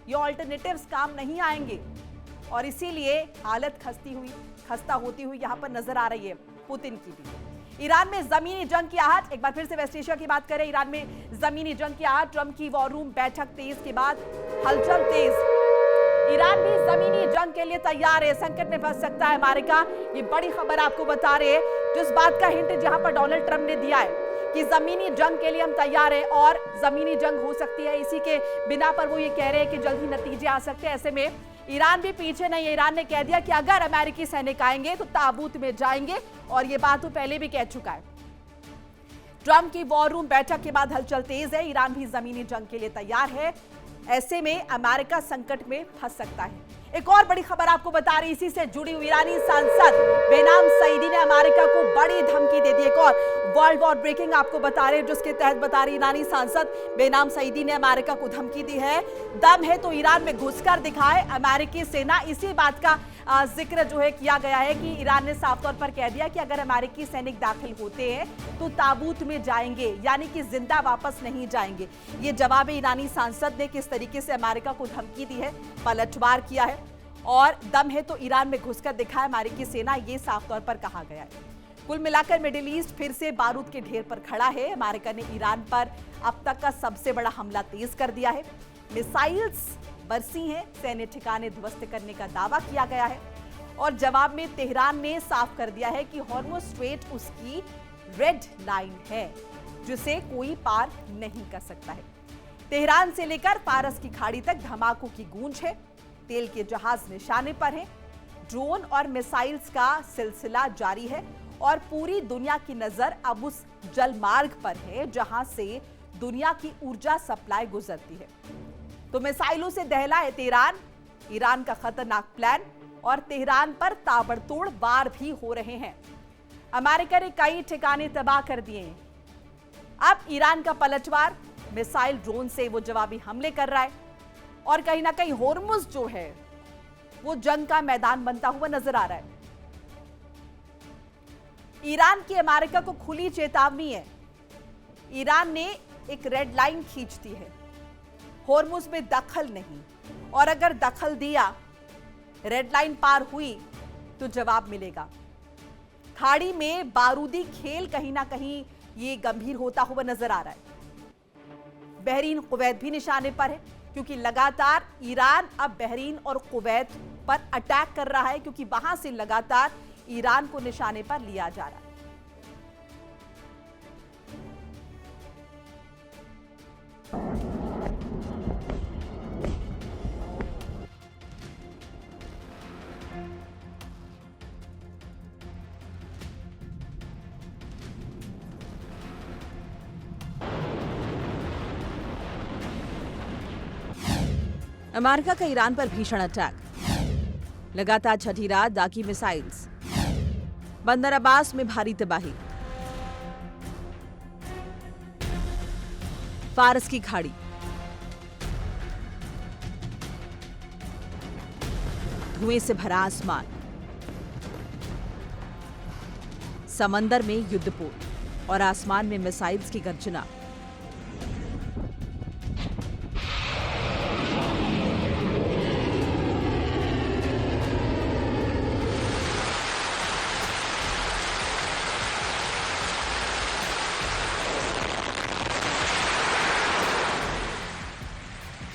ये ऑल्टरनेटिव्स काम नहीं आएंगे और इसीलिए हालत खस्ता होती हुई यहां पर नजर आ रही है पुतिन की भी। ईरान में जमीनी जंग की आहट, एक बार फिर से वेस्ट एशिया की बात करें, ईरान में जमीनी जंग की आहट, ट्रंप की वॉर रूम बैठक तेज के बाद हलचल तेज। ईरान भी जमीनी जंग के लिए तैयार है, संकट में फंस सकता है अमेरिका, ये बड़ी खबर आपको बता रहे हैं। जिस बात का हिंट जहां पर डोनाल्ड ट्रंप ने दिया है कि जमीनी जंग के लिए हम तैयार हैं और जमीनी जंग हो सकती है, इसी के बिना पर वो ये कह रहे हैं कि जल्द ही नतीजे आ सकते हैं। ऐसे में ईरान भी पीछे नहीं है। ईरान ने कह दिया कि अगर अमेरिकी सैनिक आएंगे तो ताबूत में जाएंगे और ये बात वो पहले भी कह चुका है। ट्रंप की वॉर रूम बैठक के बाद हलचल तेज है, ईरान भी जमीनी जंग के लिए तैयार है। ऐसे में अमेरिका संकट में फंस सकता है। एक और बड़ी खबर आपको बता रही, इसी से जुड़ी हुई, ईरानी सांसद बेनाम सईदी ने अमेरिका को बड़ी धमकी दे दी। एक और वर्ल्ड वॉर ब्रेकिंग आपको बता रहे, जिसके तहत बता रही ईरानी सांसद बेनाम सईदी ने अमेरिका को धमकी दी है, दम है तो ईरान में घुसकर दिखाए अमेरिकी सेना। इसी बात का जिक्र जो है किया गया है कि ईरान ने साफ तौर पर कह दिया कि अगर अमेरिकी सैनिक दाखिल होते हैं तो ताबूत में जाएंगे, यानी कि जिंदा वापस नहीं जाएंगे। ये जवाब ईरानी सांसद ने किस तरीके से अमेरिका को धमकी दी है, पलटवार किया है और दम है तो ईरान में घुसकर दिखाए अमेरिकी सेना, ये साफ तौर पर कहा गया है। कुल मिलाकर मिडिल ईस्ट फिर से बारूद के ढेर पर खड़ा है। अमेरिका ने ईरान पर अब तक का सबसे बड़ा हमला तेज कर दिया है, मिसाइल्स बरसी हैं, सैन्य ठिकाने ध्वस्त करने का दावा किया गया है और जवाब में तेहरान ने साफ कर दिया है कि हॉर्मुज़ स्ट्रेट उसकी रेड लाइन है, जिसे कोई पार नहीं कर सकता है। तेहरान से लेकर फारस की खाड़ी तक धमाकों की गूंज है, तेल के जहाज निशाने पर हैं, ड्रोन और मिसाइल्स का सिलसिला जारी है और पूरी दुनिया की नजर अब उस जल मार्ग पर है जहां से दुनिया की ऊर्जा सप्लाई गुजरती है। तो मिसाइलों से दहला है तेहरान, ईरान का खतरनाक प्लान और तेहरान पर ताबड़तोड़ वार भी हो रहे हैं। अमेरिका ने कई ठिकाने तबाह कर दिए हैं। अब ईरान का पलटवार, मिसाइल ड्रोन से वो जवाबी हमले कर रहा है और कहीं ना कहीं हॉर्मुज़ जो है वो जंग का मैदान बनता हुआ नजर आ रहा है। ईरान की अमेरिका को खुली चेतावनी है, ईरान ने एक रेड लाइन खींच दी है, हॉर्मुज़ में दखल नहीं, और अगर दखल दिया, रेड लाइन पार हुई तो जवाब मिलेगा। खाड़ी में बारूदी खेल कहीं ना कहीं ये गंभीर होता हुआ नजर आ रहा है। बहरीन कुवैत भी निशाने पर है क्योंकि लगातार ईरान अब बहरीन और कुवैत पर अटैक कर रहा है, क्योंकि वहां से लगातार ईरान को निशाने पर लिया जा रहा है। अमेरिका का ईरान पर भीषण अटैक, लगातार छठी रात दागी मिसाइल्स, बंदर अब्बास में भारी तबाही, फारस की खाड़ी, धुएं से भरा आसमान, समंदर में युद्धपोत और आसमान में मिसाइल्स की गर्जना।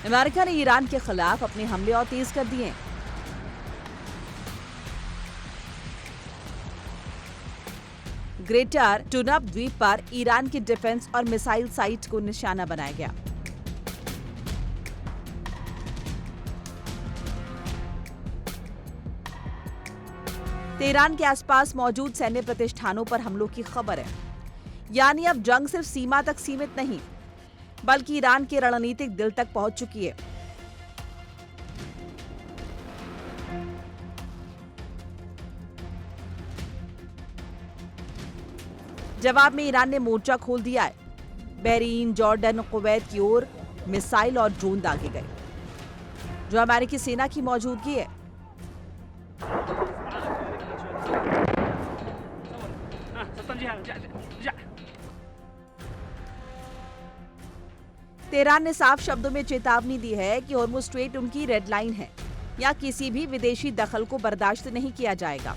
अमेरिका ने ईरान के खिलाफ अपने हमले और तेज कर दिए। ग्रेटर टूनब द्वीप पर ईरान की डिफेंस और मिसाइल साइट को निशाना बनाया गया। तेहरान के आसपास मौजूद सैन्य प्रतिष्ठानों पर हमलों की खबर है। यानी अब जंग सिर्फ सीमा तक सीमित नहीं, बल्कि ईरान के रणनीतिक दिल तक पहुंच चुकी है। जवाब में ईरान ने मोर्चा खोल दिया है। बहरीन, जॉर्डन, कुवैत की ओर मिसाइल और ड्रोन दागे गए, जो अमेरिकी सेना की मौजूदगी है। तेहरान ने साफ शब्दों में चेतावनी दी है कि हॉर्मुज़ स्ट्रेट उनकी रेड लाइन है, या किसी भी विदेशी दखल को बर्दाश्त नहीं किया जाएगा।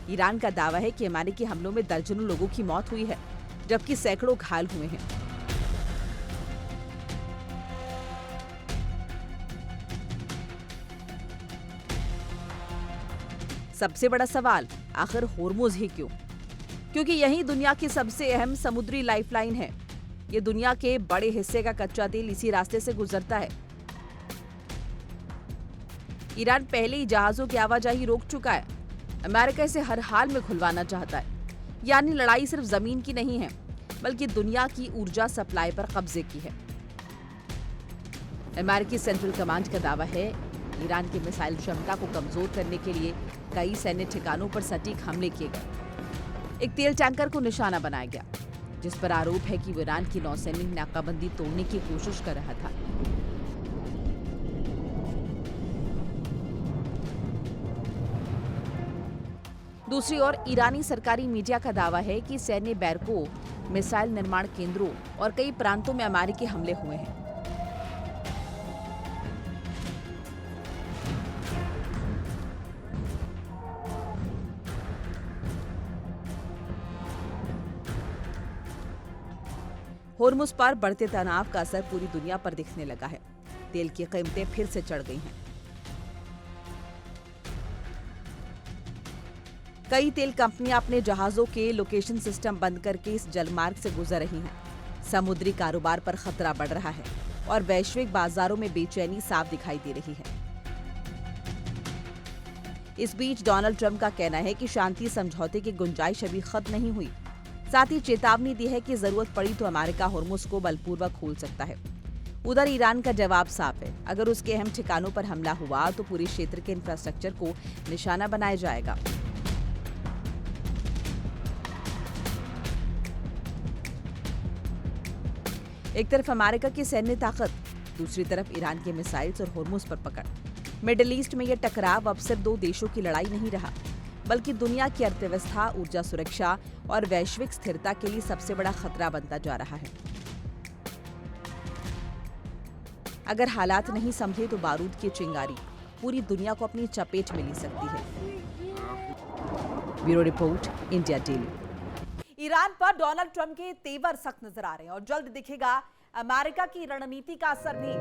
ईरान का दावा है कि अमेरिकी हमलों में दर्जनों लोगों की मौत हुई है, जबकि सैकड़ों घायल हुए हैं। सबसे बड़ा सवाल, आखिर हॉर्मुज़ ही क्यों? क्योंकि यही दुनिया की सबसे अहम समुद्री लाइफलाइन है। ये दुनिया के बड़े हिस्से का कच्चा तेल इसी रास्ते से गुजरता है। ईरान पहले ही जहाजों की आवाजाही रोक चुका है। अमेरिका इसे हर हाल में खुलवाना चाहता है। यानी लड़ाई सिर्फ जमीन की नहीं है, बल्कि दुनिया की ऊर्जा सप्लाई पर कब्जे की है। अमेरिकी सेंट्रल कमांड का दावा है ईरान की मिसाइल क्षमता को कमजोर करने के लिए कई सैन्य ठिकानों पर सटीक हमले किए गए। एक तेल टैंकर को निशाना बनाया गया, जिस पर आरोप है कि वो ईरान की नौसैनिक नाकाबंदी तोड़ने की कोशिश कर रहा था। दूसरी ओर ईरानी सरकारी मीडिया का दावा है कि सैन्य बैरकों, मिसाइल निर्माण केंद्रों और कई प्रांतों में अमेरिकी हमले हुए हैं। हॉर्मुज़ पर बढ़ते तनाव का असर पूरी दुनिया पर दिखने लगा है। तेल की कीमतें फिर से चढ़ गई हैं। कई तेल कंपनियां अपने जहाजों के लोकेशन सिस्टम बंद करके इस जलमार्ग से गुजर रही हैं। समुद्री कारोबार पर खतरा बढ़ रहा है और वैश्विक बाजारों में बेचैनी साफ दिखाई दे रही है। इस बीच डोनाल्ड ट्रंप का कहना है कि शांति समझौते की गुंजाइश अभी खत्म नहीं हुई। साथ ही चेतावनी दी है कि जरूरत पड़ी तो अमेरिका हॉर्मुज़ को बलपूर्वक खोल सकता है। उधर ईरान का जवाब साफ है, अगर उसके अहम ठिकानों पर हमला हुआ तो पूरे क्षेत्र के इंफ्रास्ट्रक्चर को निशाना बनाया जाएगा। एक तरफ अमेरिका की सैन्य ताकत, दूसरी तरफ ईरान के मिसाइल्स और हॉर्मुज़ पर पकड़। मिडिल ईस्ट में यह टकराव अब सिर्फ दो देशों की लड़ाई नहीं रहा, बल्कि दुनिया की अर्थव्यवस्था, ऊर्जा सुरक्षा और वैश्विक स्थिरता के लिए सबसे बड़ा खतरा बनता जा रहा है। अगर हालात नहीं संभले तो बारूद की चिंगारी पूरी दुनिया को अपनी चपेट में ले सकती है। Bureau report, India daily. Iran पर डोनाल्ड ट्रंप के तेवर सख्त नजर आ रहे हैं और जल्द दिखेगा अमेरिका की रणनीति का असर भी।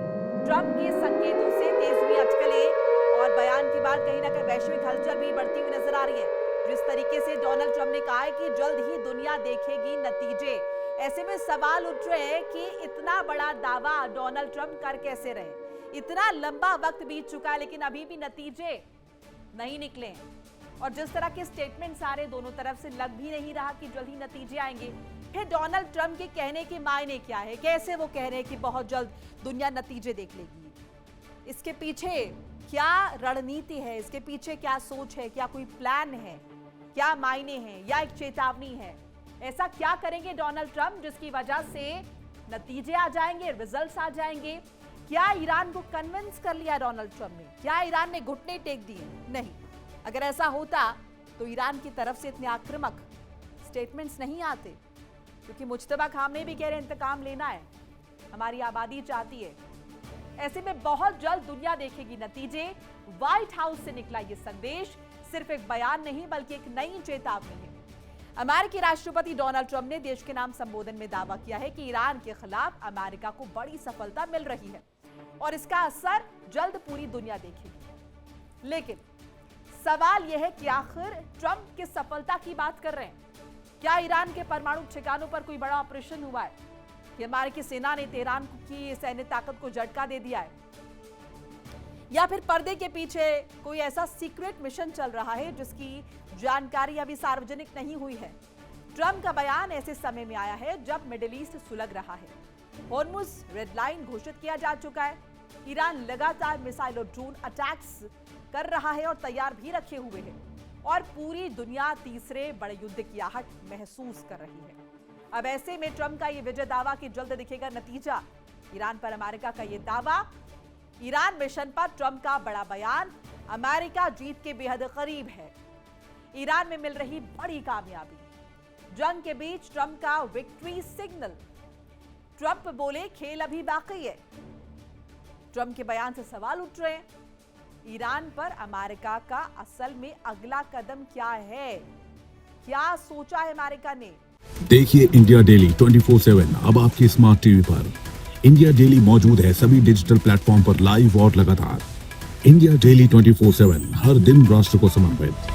ट्रंप के संकेतों से तेज हुई अटकलें और बयान के बाद कहीं ना कहीं वैश्विक हलचल भी बढ़ती हुई नजर आ रही है। जिस तरीके से डोनाल्ड ट्रंप ने कहा है कि जल्द ही दुनिया देखेगी नतीजे, ऐसे में सवाल उठ रहे हैं कि इतना बड़ा दावा डोनाल्ड ट्रंप कर कैसे रहे। इतना लंबा वक्त बीत चुका है लेकिन अभी भी नतीजे नहीं निकले और जिस तरह के स्टेटमेंट्स आ रहे दोनों तरफ से लग भी नहीं रहा कि जल्द ही नतीजे आएंगे। फिर डोनाल्ड ट्रंप के कहने के मायने क्या है? कैसे वो कह रहे हैं कि बहुत जल्द दुनिया नतीजे देख लेगी? इसके पीछे क्या रणनीति है? इसके पीछे क्या सोच है? क्या कोई प्लान है? क्या मायने हैं या एक चेतावनी है? ऐसा क्या करेंगे डोनाल्ड ट्रंप जिसकी वजह से नतीजे आ जाएंगे, रिजल्ट्स आ जाएंगे? क्या ईरान को कन्विंस कर लिया डोनाल्ड ट्रंप ने? क्या ईरान ने घुटने टेक दिए? नहीं। अगर ऐसा होता तो ईरान की तरफ से इतने आक्रामक स्टेटमेंट्स नहीं आते, क्योंकि मुज्तबा खामनेई भी कह रहे हैं इंतकाम लेना है, हमारी आबादी चाहती है। ऐसे में बहुत जल्द दुनिया देखेगी नतीजे। व्हाइट हाउस से निकला ये संदेश सिर्फ एक बयान नहीं बल्कि एक नई चेतावनी है। अमेरिकी राष्ट्रपति डोनाल्ड ट्रंप ने देश के नाम संबोधन में दावा किया है कि ईरान के खिलाफ अमेरिका को बड़ी सफलता मिल रही है और इसका असर जल्द पूरी दुनिया देखेगी। लेकिन सवाल यह है कि आखिर ट्रंप किस सफलता की बात कर रहे हैं? क्या ईरान के परमाणु ठिकानों पर कोई बड़ा ऑपरेशन हुआ है कि अमेरिकी सेना ने तेहरान की सैन्य ताकत को झटका दे दिया है, या फिर पर्दे के पीछे कोई ऐसा सीक्रेट मिशन चल रहा है जिसकी जानकारी अभी सार्वजनिक नहीं हुई है? ट्रंप का बयान ऐसे समय में आया है जब मिडिल ईस्ट सुलग रहा है। हॉर्मुज़ रेड लाइन घोषित किया जा चुका है। ईरान लगातार मिसाइल और ड्रोन अटैक्स कर रहा है और तैयार भी रखे हुए है और पूरी दुनिया तीसरे बड़े युद्ध की आहट महसूस कर रही है। अब ऐसे में ट्रंप का ये विजय दावा कि जल्द दिखेगा नतीजा, ईरान पर अमेरिका का ये दावा, ईरान मिशन पर ट्रंप का बड़ा बयान, अमेरिका जीत के बेहद करीब है। ईरान में मिल रही बड़ी कामयाबी, जंग के बीच ट्रंप का विक्ट्री सिग्नल। ट्रंप बोले खेल अभी बाकी है। ट्रंप के बयान से सवाल उठ रहे हैं, ईरान पर अमेरिका का असल में अगला कदम क्या है, क्या सोचा है अमेरिका ने। देखिए इंडिया डेली 24/7 अब आपके स्मार्ट टीवी पर। इंडिया डेली मौजूद है सभी डिजिटल प्लेटफॉर्म पर लाइव और लगातार। इंडिया डेली 24/7 हर दिन राष्ट्र को समर्पित।